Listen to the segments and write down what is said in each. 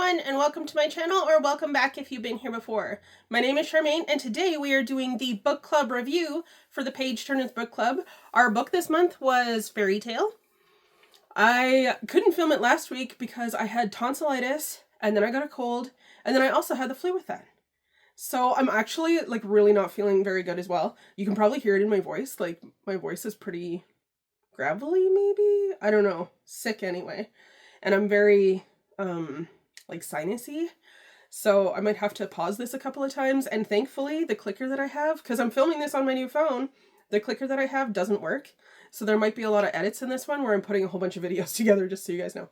everyone, and welcome to my channel, or welcome back if you've been here before. My name is Charmaine, and today we are doing the book club review for the Page Turners Book Club. Our book this month was FairyTale. I couldn't film it last week because I had tonsillitis, and then I got a cold, and then I also had the flu with that. So I'm actually, really not feeling very good as well. You can probably hear it in my voice. My voice is pretty gravelly, maybe? I don't know. Sick anyway. And I'm very sinusy, so I might have to pause this a couple of times, and thankfully the clicker that I have, because I'm filming this on my new phone, the clicker that I have doesn't work, so there might be a lot of edits in this one where I'm putting a whole bunch of videos together, just so you guys know.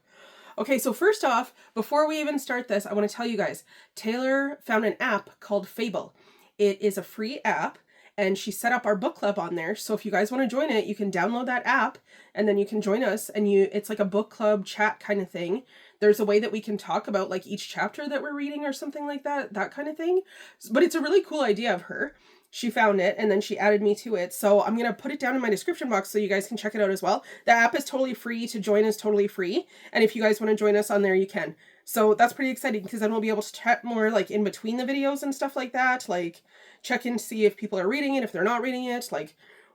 Okay, so first off, before we even start this, I want to tell you guys, Taylor found an app called Fable. It is a free app, and she set up our book club on there, so if you guys want to join it, you can download that app, and then you can join us, and it's like a book club chat kind of thing. There's a way that we can talk about each chapter that we're reading or something like that kind of thing. But it's a really cool idea of her. She found it, and then she added me to it, so I'm going to put it down in my description box so you guys can check it out as well. The app is totally free. To join is totally free, and if you guys want to join us on there, you can. So that's pretty exciting, because then we'll be able to chat more in between the videos and stuff like that, check in to see if people are reading it, if they're not reading it,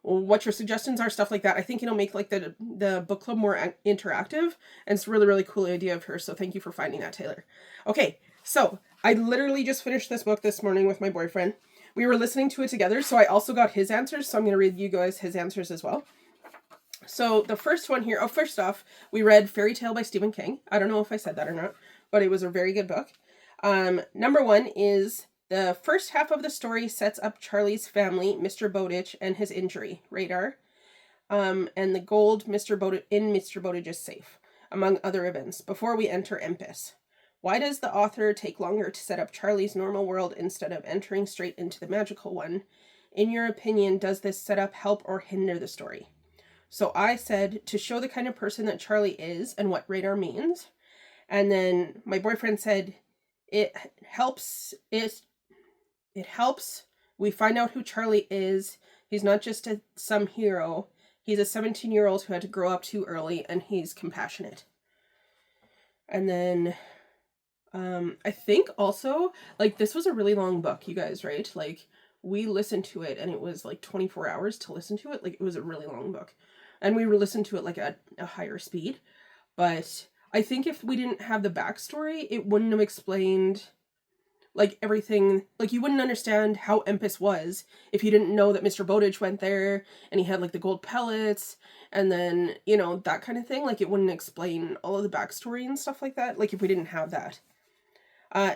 what your suggestions are, stuff like that. I think it'll make the book club more interactive, and it's a really, really cool idea of her, so thank you for finding that, Taylor. Okay, so I literally just finished this book this morning with my boyfriend. We were listening to it together, so I also got his answers, so I'm going to read you guys his answers as well. So the first one here, first off, we read FairyTale by Stephen King. I don't know if I said that or not, but it was a very good book. Number one is, the first half of the story sets up Charlie's family, Mr. Bowditch, and his injury, Radar, and the gold in Mr. Bowditch's safe, among other events, before we enter Empis. Why does the author take longer to set up Charlie's normal world instead of entering straight into the magical one? In your opinion, does this setup help or hinder the story? So I said, to show the kind of person that Charlie is and what Radar means. And then my boyfriend said, it helps. It helps. We find out who Charlie is. He's not just some hero. He's a 17-year-old who had to grow up too early, and he's compassionate. And then I think also, this was a really long book, you guys, right? We listened to it, and it was 24 hours to listen to it. It was a really long book. And we listened to it at a higher speed. But I think if we didn't have the backstory, it wouldn't have explained everything. You wouldn't understand how Empis was if you didn't know that Mr. Bowditch went there and he had the gold pellets, and then that kind of thing. It wouldn't explain all of the backstory and stuff like that, if we didn't have that.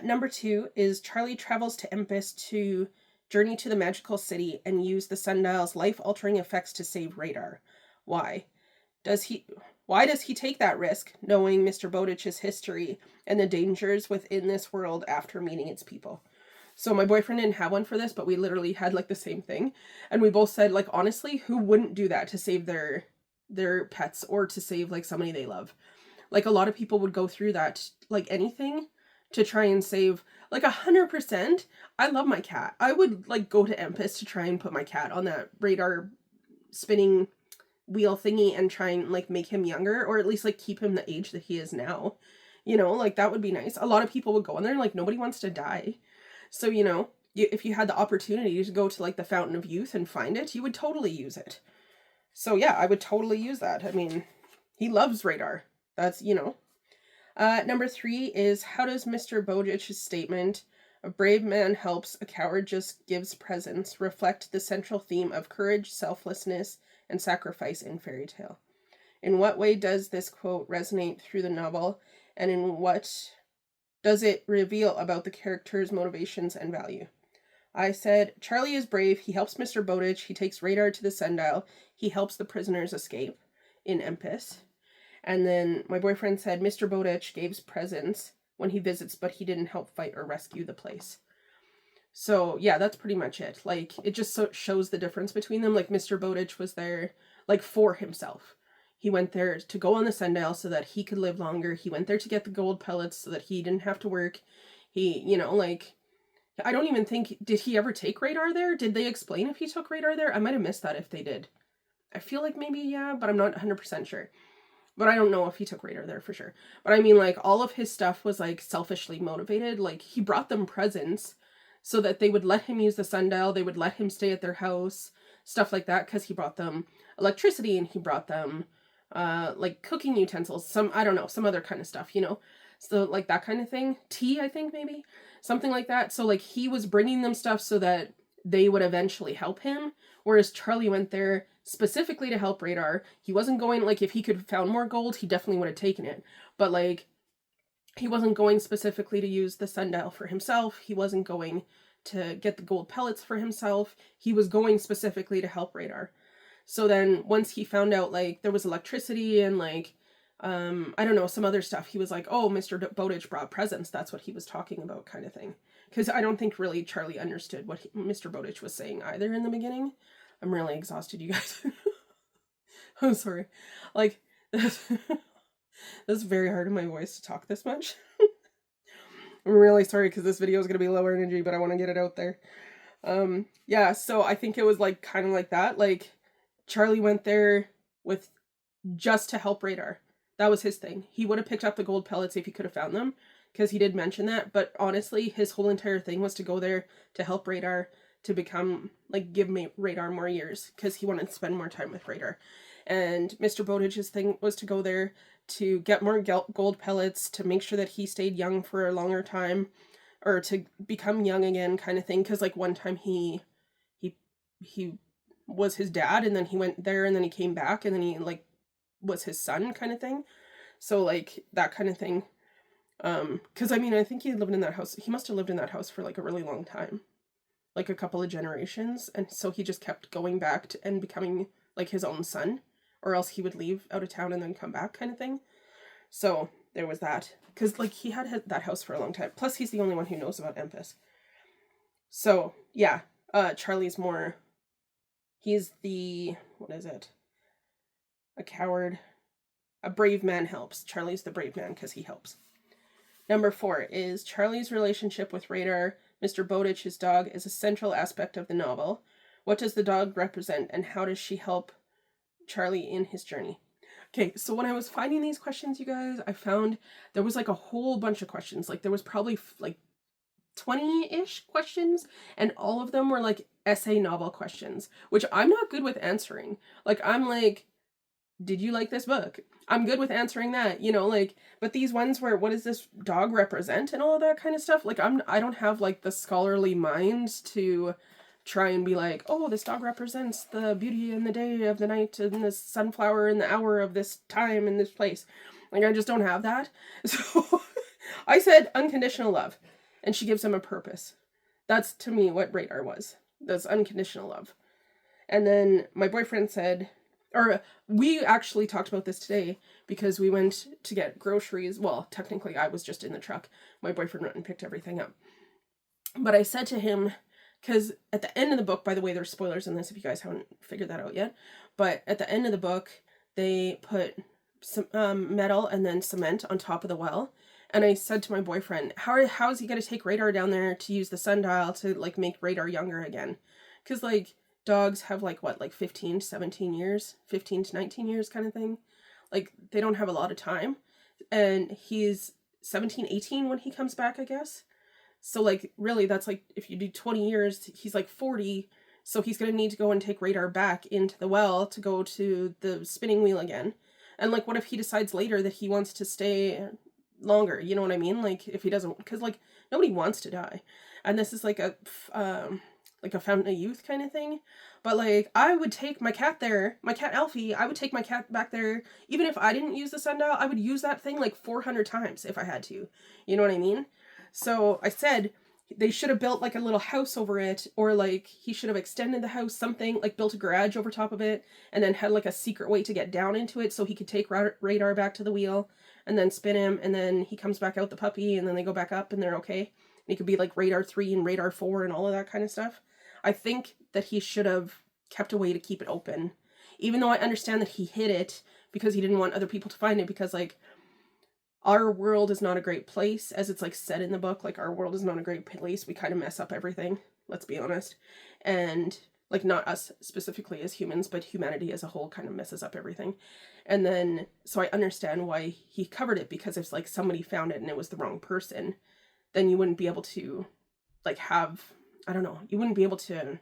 Number two is, Charlie travels to Empis to journey to the magical city and use the sundial's life-altering effects to save Radar. Why does he take that risk, knowing Mr. Bowditch's history and the dangers within this world after meeting its people? So my boyfriend didn't have one for this, but we literally had the same thing. And we both said, honestly, who wouldn't do that to save their pets or to save somebody they love? A lot of people would go through that, anything to try and save, 100%. I love my cat. I would go to Empis to try and put my cat on that radar spinning wheel thingy and try and make him younger, or at least keep him the age that he is now. That would be nice. A lot of people would go in there, nobody wants to die. So, if you had the opportunity to go to the Fountain of Youth and find it, you would totally use it. So yeah, I would totally use that. I mean, he loves Radar. That's, Number three is, how does Mr. Bowditch's statement, "A brave man helps, a coward just gives presents," reflect the central theme of courage, selflessness, and sacrifice in FairyTale? In what way does this quote resonate through the novel, and in what does it reveal about the character's motivations and value? I said, Charlie is brave. He helps Mr. Bowditch. He takes Radar to the sundial. He helps the prisoners escape in Empis. And then my boyfriend said, Mr. Bowditch gives presents when he visits, but he didn't help fight or rescue the place. So yeah, that's pretty much it. It just shows the difference between them. Mr. Bowditch was there, for himself. He went there to go on the sundial so that he could live longer. He went there to get the gold pellets so that he didn't have to work. He, I don't even think, did he ever take Radar there? Did they explain if he took Radar there? I might have missed that if they did. I feel maybe, yeah, but I'm not 100% sure. But I don't know if he took radar there for sure. But I mean, like, all of his stuff was, like, selfishly motivated. Like, he brought them presents so that they would let him use the sundial. They would let him stay at their house, stuff like that, because he brought them electricity and he brought them, like, cooking utensils. I don't know, some other kind of stuff, you know? So, like, that kind of thing. Tea, I think, maybe? Something like that. So, like, he was bringing them stuff so that they would eventually help him. Whereas Charlie went there specifically to help Radar. He wasn't going, like, if he could have found more gold, he definitely would have taken it. But, like, he wasn't going specifically to use the sundial for himself. He wasn't going to get the gold pellets for himself. He was going specifically to help Radar. So then once he found out, like, there was electricity and, like, I don't know, some other stuff, he was like, oh, Mr. Bowditch brought presents. That's what he was talking about, kind of thing. Because I don't think really Charlie understood what Mr. Bowditch was saying either in the beginning. I'm really exhausted, you guys. I'm sorry. Like, this is very hard in my voice to talk this much. I'm really sorry because this video is going to be lower energy, but I want to get it out there. Yeah, so I think it was, like, kind of like that. Like, Charlie went there with just to help Radar. That was his thing. He would have picked up the gold pellets if he could have found them, because he did mention that. But honestly, his whole entire thing was to go there to help Radar, to become, like, give me Radar more years, because he wanted to spend more time with Radar. And Mr. Bowditch's thing was to go there to get more gold pellets, to make sure that he stayed young for a longer time, or to become young again, kind of thing. Because, like, one time he was his dad, and then he went there, and then he came back, and then he, like, was his son, kind of thing. So, like, that kind of thing. Because, I mean, I think he lived in that house. He must have lived in that house for, like, a really long time. Like, a couple of generations. And so he just kept going back to, and becoming, like, his own son. Or else he would leave out of town and then come back, kind of thing. So, there was that. Because, like, he had that house for a long time. Plus, he's the only one who knows about Empus. So, yeah. Charlie's more... He's the... What is it? A coward. A brave man helps. Charlie's the brave man because he helps. Number 4 is Charlie's relationship with Radar, Mr. Bowditch, his dog, is a central aspect of the novel. What does the dog represent, and how does she help Charlie in his journey? Okay, so when I was finding these questions, you guys, I found there was, like, a whole bunch of questions. Like, there was probably, like, 20-ish questions, and all of them were, like, essay novel questions, which I'm not good with answering. Like, I'm like, did you like this book? I'm good with answering that, you know, like, but these ones where, what does this dog represent and all of that kind of stuff, like, I don't have, like, the scholarly mind to try and be like, oh, this dog represents the beauty and the day of the night and the sunflower and the hour of this time in this place. Like, I just don't have that. So I said unconditional love, and she gives him a purpose. That's, to me, what Radar was. That's unconditional love. And then my boyfriend said... Or we actually talked about this today because we went to get groceries. Well, technically I was just in the truck. My boyfriend went and picked everything up. But I said to him, because at the end of the book, by the way, there's spoilers in this if you guys haven't figured that out yet. But at the end of the book, they put some metal and then cement on top of the well. And I said to my boyfriend, how is he going to take Radar down there to use the sundial to, like, make Radar younger again? Because, like... dogs have, like, what, like 15 to 17 years, 15 to 19 years kind of thing. Like, they don't have a lot of time. And he's 17, 18 when he comes back, I guess. So, like, really, that's, like, if you do 20 years, he's, like, 40. So he's going to need to go and take Radar back into the well to go to the spinning wheel again. And, like, what if he decides later that he wants to stay longer? You know what I mean? Like, if he doesn't, because, like, nobody wants to die. And this is, like, a fountain of youth kind of thing. But, like, I would take my cat there, my cat Alfie, I would take my cat back there. Even if I didn't use the sundial, I would use that thing, like, 400 times if I had to. You know what I mean? So I said they should have built, like, a little house over it, or, like, he should have extended the house, something, like, built a garage over top of it, and then had, like, a secret way to get down into it so he could take Radar back to the wheel, and then spin him, and then he comes back out the puppy, and then they go back up, and they're okay. And he could be, like, Radar 3 and Radar 4 and all of that kind of stuff. I think that he should have kept a way to keep it open. Even though I understand that he hid it because he didn't want other people to find it, because, like, our world is not a great place, as it's, like, said in the book. Like, our world is not a great place. We kind of mess up everything, let's be honest. And Like, not us specifically as humans, but humanity as a whole kind of messes up everything. And then, so I understand why he covered it, because if like somebody found it and it was the wrong person, then you wouldn't be able to like have, I don't know, you wouldn't be able to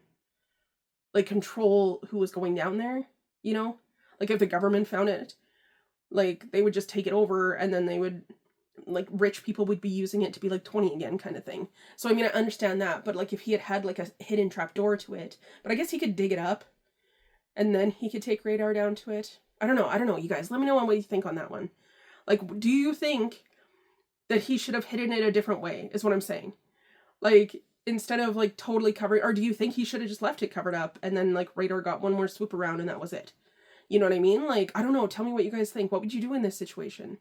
like control who was going down there, you know? Like if the government found it, like they would just take it over, and then they would, like rich people would be using it to be like 20 again kind of thing. So I mean, I understand that, but like if he had like a hidden trap door to it, but I guess he could dig it up and then he could take radar down to it. I don't know, you guys, let me know what you think on that one. Like, do you think that he should have hidden it a different way, is what I'm saying? Like, instead of like totally covering, or do you think he should have just left it covered up and then like radar got one more swoop around and that was it? You know what I mean? Like, I don't know, tell me what you guys think. What would you do in this situation?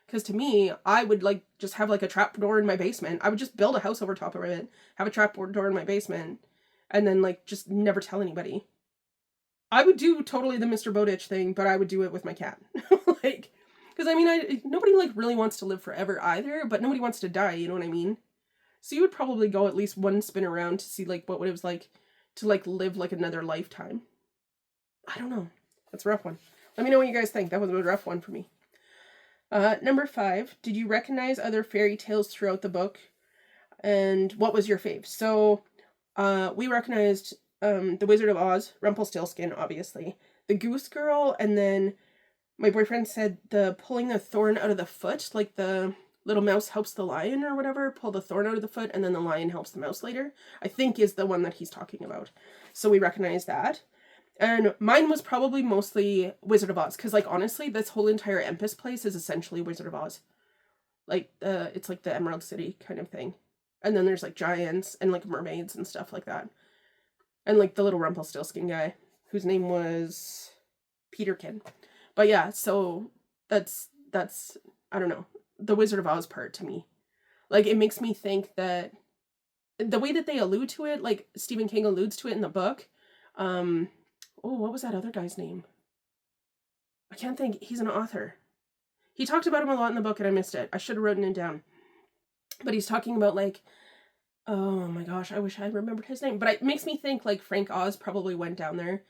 Because to me, I would like just have like a trap door in my basement. I would just build a house over top of it, have a trap door in my basement, and then like just never tell anybody. I would do totally the Mr. Bowditch thing, but I would do it with my cat. Like, because I mean, nobody like really wants to live forever either, but nobody wants to die, you know what I mean? So you would probably go at least one spin around to see like what it was like to like live like another lifetime. I don't know. That's a rough one. Let me know what you guys think. That was a rough one for me. Number 5, did you recognize other fairy tales throughout the book? And what was your fave? So, we recognized The Wizard of Oz, Rumpelstiltskin, obviously, the Goose Girl, and then my boyfriend said the pulling the thorn out of the foot, like the little mouse helps the lion or whatever, pull the thorn out of the foot, and then the lion helps the mouse later, I think is the one that he's talking about. So we recognize that. And mine was probably mostly Wizard of Oz, because, like, honestly, this whole entire Empis place is essentially Wizard of Oz. Like, it's like the Emerald City kind of thing. And then there's, like, giants and, like, mermaids and stuff like that. And, like, the little Rumpelstiltskin guy, whose name was Peterkin. But, yeah, so that's, I don't know, the Wizard of Oz part to me. Like, it makes me think that the way that they allude to it, like, Stephen King alludes to it in the book, what was that other guy's name? I can't think. He's an author. He talked about him a lot in the book and I missed it. I should have written it down. But he's talking about like, oh my gosh, I wish I remembered his name. But it makes me think like Frank Oz probably went down there,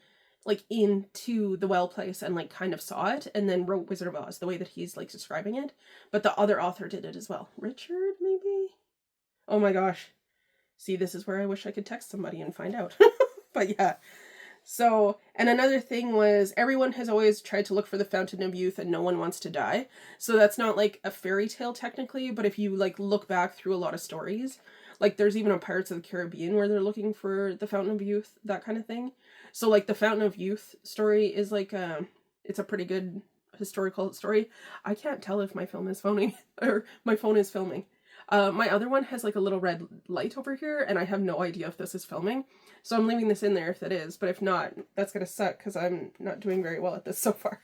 like into the well place and like kind of saw it and then wrote Wizard of Oz the way that he's like describing it. But the other author did it as well. Richard, maybe? Oh my gosh. See, this is where I wish I could text somebody and find out. But yeah. So, and another thing was everyone has always tried to look for the Fountain of Youth and no one wants to die. So that's not like a fairy tale technically, but if you like look back through a lot of stories, like there's even a Pirates of the Caribbean where they're looking for the Fountain of Youth, that kind of thing. So like the Fountain of Youth story is like it's a pretty good historical story. I can't tell if my film is phoning or my phone is filming. My other one has like a little red light over here and I have no idea if this is filming. So I'm leaving this in there if that is, but if not, that's going to suck because I'm not doing very well at this so far.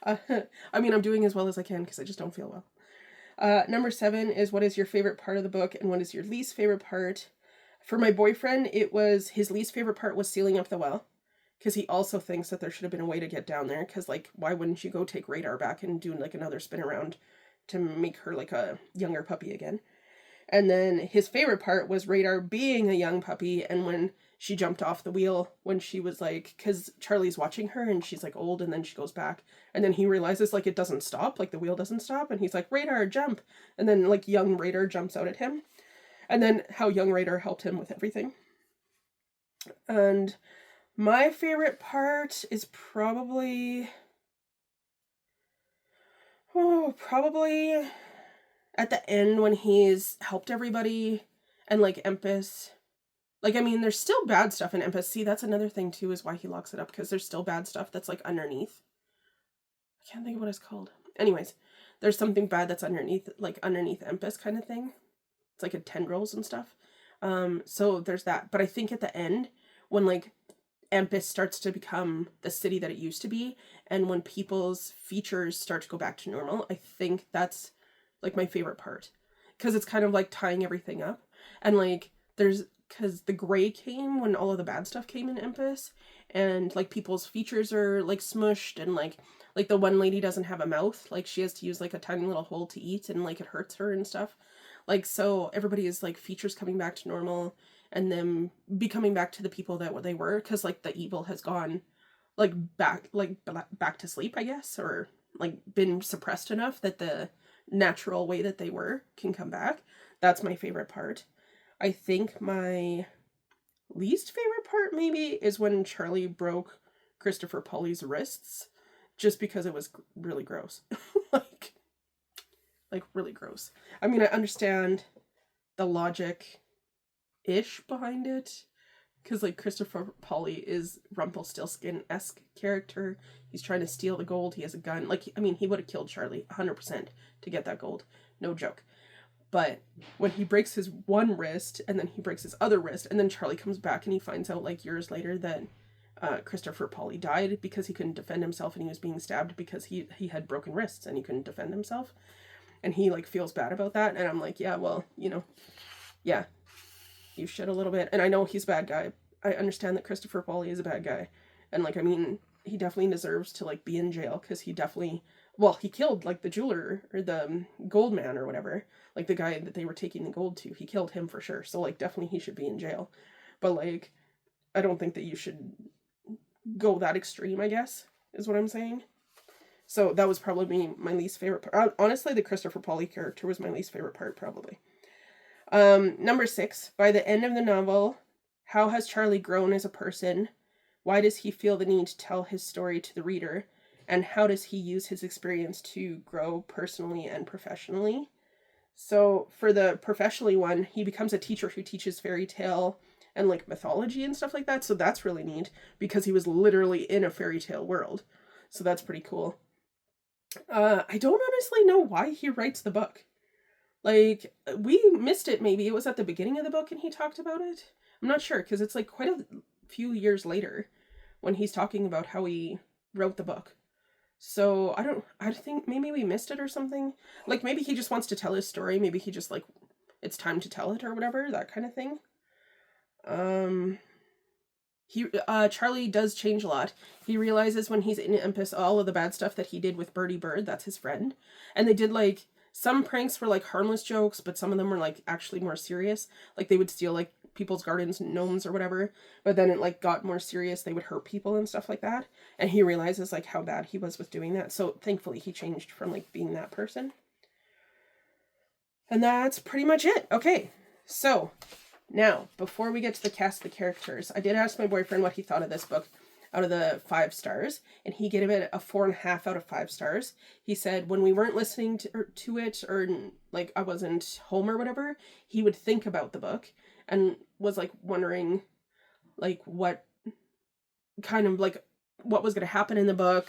I mean, I'm doing as well as I can because I just don't feel well. Number 7 is what is your favorite part of the book and what is your least favorite part? For my boyfriend, it was his least favorite part was sealing up the well because he also thinks that there should have been a way to get down there because like, why wouldn't you go take Radar back and do like another spin around to make her like a younger puppy again? And then his favorite part was Radar being a young puppy and when she jumped off the wheel when she was like, because Charlie's watching her and she's like old and then she goes back and then he realizes like it doesn't stop, like the wheel doesn't stop and he's like, Radar, jump. And then like young Radar jumps out at him. And then how young Radar helped him with everything. And my favorite part is probably at the end when he's helped everybody and like Empis. Like, I mean, there's still bad stuff in Empis. See, that's another thing too is why he locks it up because there's still bad stuff that's like underneath. I can't think of what it's called. Anyways, there's something bad that's underneath, like underneath Empis kind of thing. It's like a tendrils and stuff. So there's that. But I think at the end when like Empis starts to become the city that it used to be and when people's features start to go back to normal, I think that's like my favorite part because it's kind of like tying everything up and like because the gray came when all of the bad stuff came in Empis and like people's features are like smushed and like the one lady doesn't have a mouth, like she has to use like a tiny little hole to eat and like it hurts her and stuff. Like, so everybody is like features coming back to normal and them becoming back to the people that they were, because like the evil has gone like back to sleep, I guess, or like been suppressed enough that the natural way that they were can come back. That's my favorite part. I think my least favorite part maybe is when Charlie broke Christopher Polly's wrists, just because it was really gross. like really gross. I mean, I understand the logic ish behind it, because like Christopher Polly is Rumpelstiltskin-esque character. He's trying to steal the gold. He has a gun. Like, I mean, he would have killed Charlie 100% to get that gold. No joke. But when he breaks his one wrist and then he breaks his other wrist, and then Charlie comes back and he finds out like years later that Christopher Polly died because he couldn't defend himself, and he was being stabbed because he had broken wrists and he couldn't defend himself. And he like feels bad about that. And I'm like, yeah, well, yeah, you should a little bit. And I know he's a bad guy. I understand that Christopher Polly is a bad guy. And like, I mean, he definitely deserves to like be in jail, because he definitely, well, he killed like the jeweler or the gold man or whatever, like the guy that they were taking the gold to. He killed him for sure. So like, definitely he should be in jail. But like, I don't think that you should go that extreme, I guess, is what I'm saying. So that was probably my least favorite part. Honestly, the Christopher Polly character was my least favorite part, probably. Number 6, by the end of the novel, how has Charlie grown as a person? Why does he feel the need to tell his story to the reader? And how does he use his experience to grow personally and professionally? So for the professionally one, he becomes a teacher who teaches fairy tale and like mythology and stuff like that. So that's really neat, because he was literally in a fairy tale world. So that's pretty cool. I don't honestly know why he writes the book. Like, we missed it maybe. It was at the beginning of the book and he talked about it. I'm not sure, because it's like quite a few years later when he's talking about how he wrote the book. So I think maybe we missed it or something. Like, maybe he just wants to tell his story. Maybe he just like, it's time to tell it or whatever, that kind of thing. Charlie does change a lot. He realizes when he's in Empus all of the bad stuff that he did with Birdie Bird, that's his friend. And they did like, some pranks were like harmless jokes, but some of them were like actually more serious. Like they would steal like people's gardens, gnomes or whatever. But then it like got more serious. They would hurt people and stuff like that. And he realizes like how bad he was with doing that. So thankfully he changed from like being that person. And that's pretty much it. Okay, so now, before we get to the cast of the characters, I did ask my boyfriend what he thought of this book out of the 5 stars, and he gave it a 4.5 out of 5 stars. He said when we weren't listening to it, or like I wasn't home or whatever, he would think about the book and was like wondering like what kind of like what was going to happen in the book.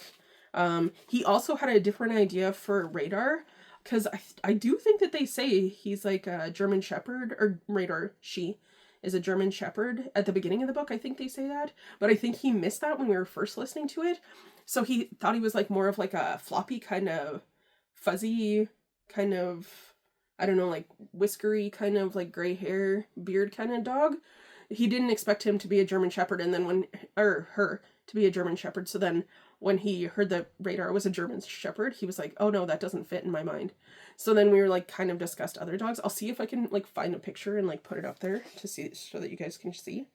He also had a different idea for Radar, because I do think that they say he's like a German Shepherd, or Radar, she is a German Shepherd at the beginning of the book. I think they say that, but I think he missed that when we were first listening to it. So he thought he was like more of like a floppy kind of fuzzy kind of, I don't know, like whiskery kind of like gray hair, beard kind of dog. He didn't expect him to be a German Shepherd, and then her to be a German Shepherd. So then when he heard that Radar was a German Shepherd, he was like, oh no, that doesn't fit in my mind. So then we were like kind of discussed other dogs. I'll see if I can like find a picture and like put it up there to see, so that you guys can see.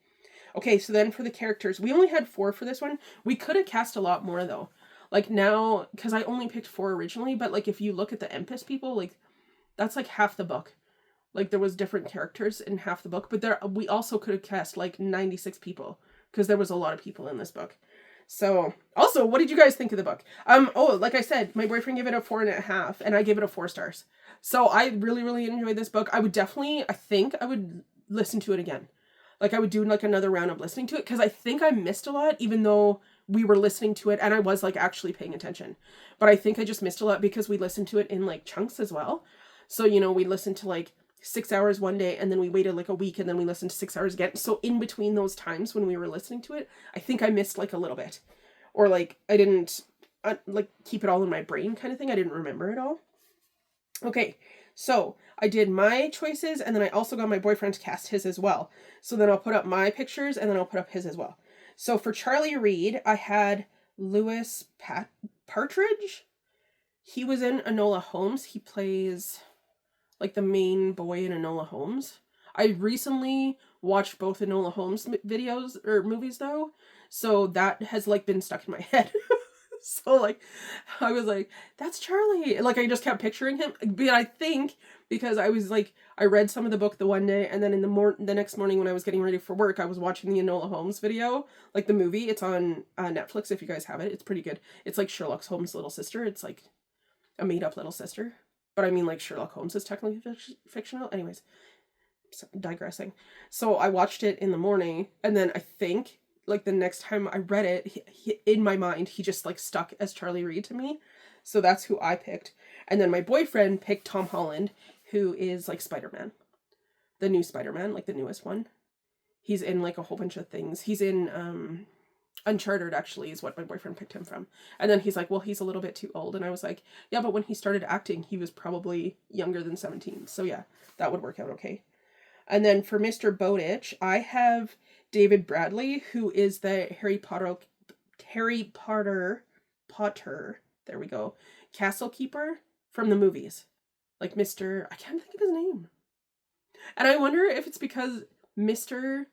Okay, so then for the characters, we only had 4 for this one. We could have cast a lot more though. Like now, because I only picked 4 originally, but like if you look at the Empus people, like that's like half the book. Like there was different characters in half the book, but we also could have cast like 96 people, because there was a lot of people in this book. So, also, what did you guys think of the book? Like I said, my boyfriend gave it a 4.5, and I gave it a 4 stars. So I really, really enjoyed this book. I think I would listen to it again. Like I would do like another round of listening to it, because I think I missed a lot, even though we were listening to it and I was like actually paying attention. But I think I just missed a lot because we listened to it in like chunks as well. So, we listened to like 6 hours one day, and then we waited like a week, and then we listened to 6 hours again. So in between those times when we were listening to it, I think I missed like a little bit, or like I didn't like keep it all in my brain kind of thing. I didn't remember it all. Okay, so I did my choices, and then I also got my boyfriend to cast his as well. So then I'll put up my pictures, and then I'll put up his as well. So for Charlie Reed, I had Lewis Partridge. He was in Enola Holmes. He plays like the main boy in Enola Holmes. I recently watched both Enola Holmes videos or movies though. So that has like been stuck in my head. So like I was like, that's Charlie. Like I just kept picturing him. But I think because I was like, I read some of the book the one day, and then in the next morning when I was getting ready for work, I was watching the Enola Holmes video, like the movie. It's on Netflix if you guys have it. It's pretty good. It's like Sherlock Holmes' little sister. It's like a made up little sister. But I mean, like Sherlock Holmes is technically fictional. Anyways, digressing. So I watched it in the morning, and then I think like the next time I read it, in my mind, he just like stuck as Charlie Reed to me. So that's who I picked. And then my boyfriend picked Tom Holland, who is like Spider-Man. The new Spider-Man, like the newest one. He's in like a whole bunch of things. He's in Uncharted, actually, is what my boyfriend picked him from. And then he's like, well, he's a little bit too old. And I was like, yeah, but when he started acting, he was probably younger than 17. So yeah, that would work out okay. And then for Mr. Bowditch, I have David Bradley, who is the Harry Potter, there we go, castle keeper from the movies. Like Mr. I can't think of his name. And I wonder if it's because Mr.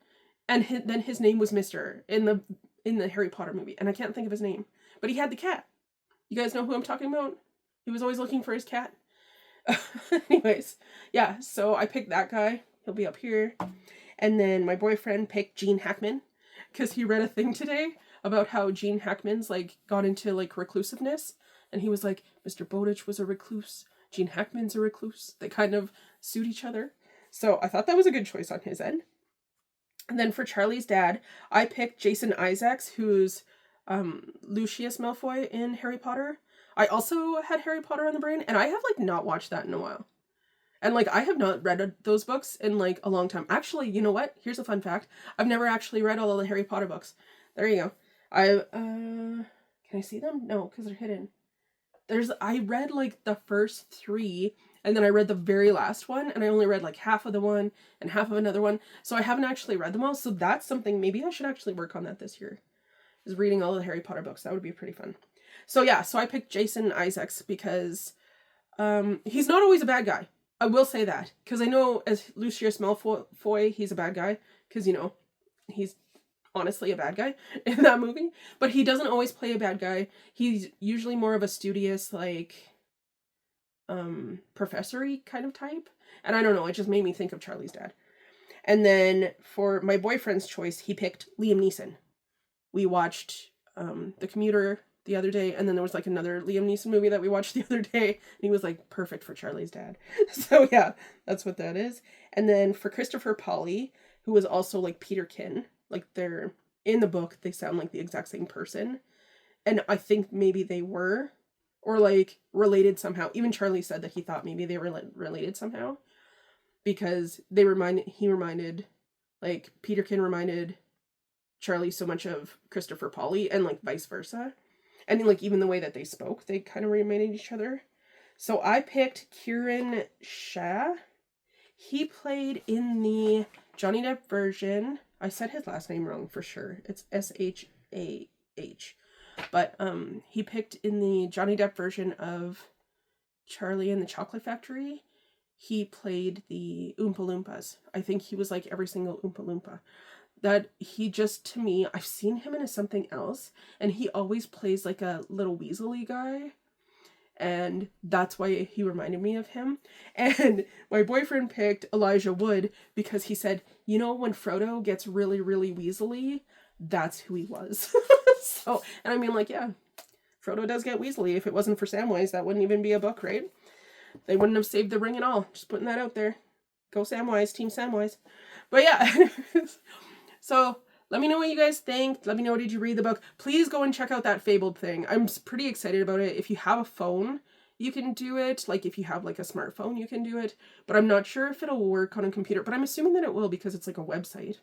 and then his name was Mr. in the Harry Potter movie. And I can't think of his name. But he had the cat. You guys know who I'm talking about? He was always looking for his cat. Anyways, yeah, so I picked that guy. He'll be up here. And then my boyfriend picked Gene Hackman because he read a thing today about how Gene Hackman's like got into like reclusiveness. And he was like, Mr. Bowditch was a recluse. Gene Hackman's a recluse. They kind of suit each other. So I thought that was a good choice on his end. And then for Charlie's dad, I picked Jason Isaacs, who's Lucius Malfoy in Harry Potter. I also had Harry Potter on the brain, and I have like not watched that in a while. And like I have not read those books in like a long time. Actually, you know what? Here's a fun fact. I've never actually read all of the Harry Potter books. There you go. Can I see them? No, because they're hidden. I read like the first 3, and then I read the very last one, and I only read like half of the one and half of another one. So I haven't actually read them all. So that's something maybe I should actually work on that this year. Is reading all of the Harry Potter books. That would be pretty fun. So yeah, so I picked Jason Isaacs because he's not always a bad guy. I will say that. Because I know as Lucius Malfoy, he's a bad guy. Because, you know, he's honestly a bad guy in that movie. But he doesn't always play a bad guy. He's usually more of a studious, like, professor-y kind of type. And I don't know, it just made me think of Charlie's dad. And then for my boyfriend's choice, he picked Liam Neeson. We watched The Commuter the other day, and then there was like another Liam Neeson movie that we watched the other day, and he was like perfect for Charlie's dad. So yeah, that's what that is. And then for Christopher Polly, who was also like Peterkin, like they're in the book, they sound like the exact same person. And I think maybe they were, or like related somehow. Even Charlie said that he thought maybe they were related somehow, because like Peterkin reminded Charlie so much of Christopher Polly, and like vice versa. And like even the way that they spoke, they kind of reminded each other. So I picked Kieran Shah. He played in the Johnny Depp version. I said his last name wrong for sure. It's S-H-A-H. But he picked in the Johnny Depp version of Charlie and the Chocolate Factory. He played the Oompa Loompas. I think he was like every single Oompa Loompa. That he just, to me, I've seen him in something else, and he always plays like a little weaselly guy, and that's why he reminded me of him. And my boyfriend picked Elijah Wood because he said, you know, when Frodo gets really, really weaselly, that's who he was. So, and I mean, like, yeah, Frodo does get weaselly. If it wasn't for Samwise, that wouldn't even be a book, right? They wouldn't have saved the ring at all. Just putting that out there. Go Samwise, Team Samwise. But yeah, so let me know what you guys think. Let me know, did you read the book? Please go and check out that Fabled thing. I'm pretty excited about it. If you have a phone, you can do it. Like if you have like a smartphone, you can do it. But I'm not sure if it'll work on a computer. But I'm assuming that it will because it's like a website.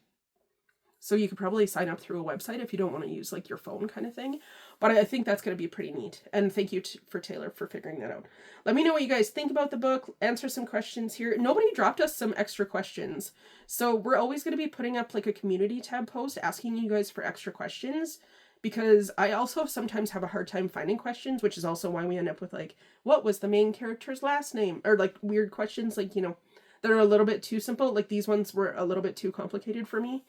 So you could probably sign up through a website if you don't want to use like your phone kind of thing. But I think that's going to be pretty neat. And thank you for Taylor for figuring that out. Let me know what you guys think about the book. Answer some questions here. Nobody dropped us some extra questions. So we're always going to be putting up like a community tab post asking you guys for extra questions. Because I also sometimes have a hard time finding questions, which is also why we end up with like, what was the main character's last name? Or like weird questions like, you know, that are a little bit too simple. Like these ones were a little bit too complicated for me.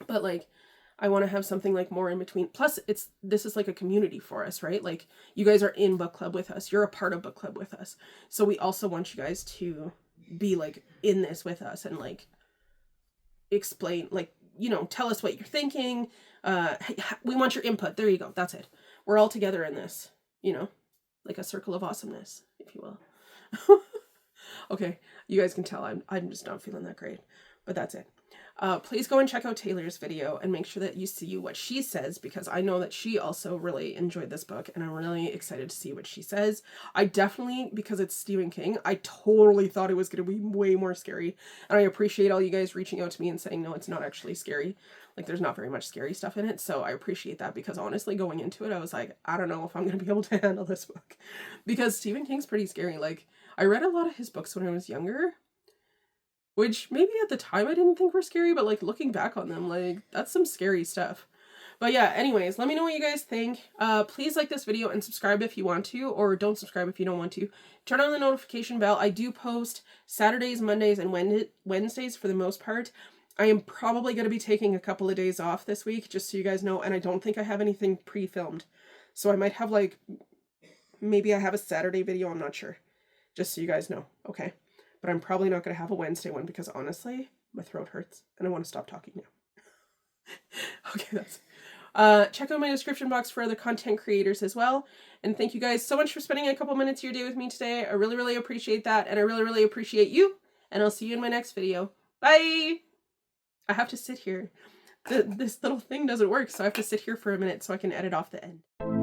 But like I want to have something like more in between. Plus this is like a community for us, right? Like you guys are in book club with us. You're a part of book club with us. So we also want you guys to be like in this with us and like explain, like, you know, tell us what you're thinking. We want your input. There you go. That's it. We're all together in this, you know, like a circle of awesomeness, if you will. Okay, you guys can tell I'm just not feeling that great, but that's it. Please go and check out Taylor's video and make sure that you see what she says, because I know that she also really enjoyed this book and I'm really excited to see what she says. I definitely, because it's Stephen King, I totally thought it was going to be way more scary. And I appreciate all you guys reaching out to me and saying, no, it's not actually scary. Like there's not very much scary stuff in it. So I appreciate that, because honestly going into it, I was like, I don't know if I'm going to be able to handle this book, because Stephen King's pretty scary. Like I read a lot of his books when I was younger, which maybe at the time I didn't think were scary, but like looking back on them, like that's some scary stuff. But yeah, anyways, let me know what you guys think. Please like this video and subscribe if you want to, or don't subscribe if you don't want to. Turn on the notification bell. I do post Saturdays, Mondays, and Wednesdays for the most part. I am probably going to be taking a couple of days off this week, just so you guys know, and I don't think I have anything pre-filmed. So I might have like, maybe I have a Saturday video, I'm not sure. Just so you guys know, okay? But I'm probably not going to have a Wednesday one, because honestly, my throat hurts and I want to stop talking now. Okay, that's check out my description box for other content creators as well. And thank you guys so much for spending a couple minutes of your day with me today. I really, really appreciate that. And I really, really appreciate you. And I'll see you in my next video. Bye! I have to sit here. This little thing doesn't work, so I have to sit here for a minute so I can edit off the end.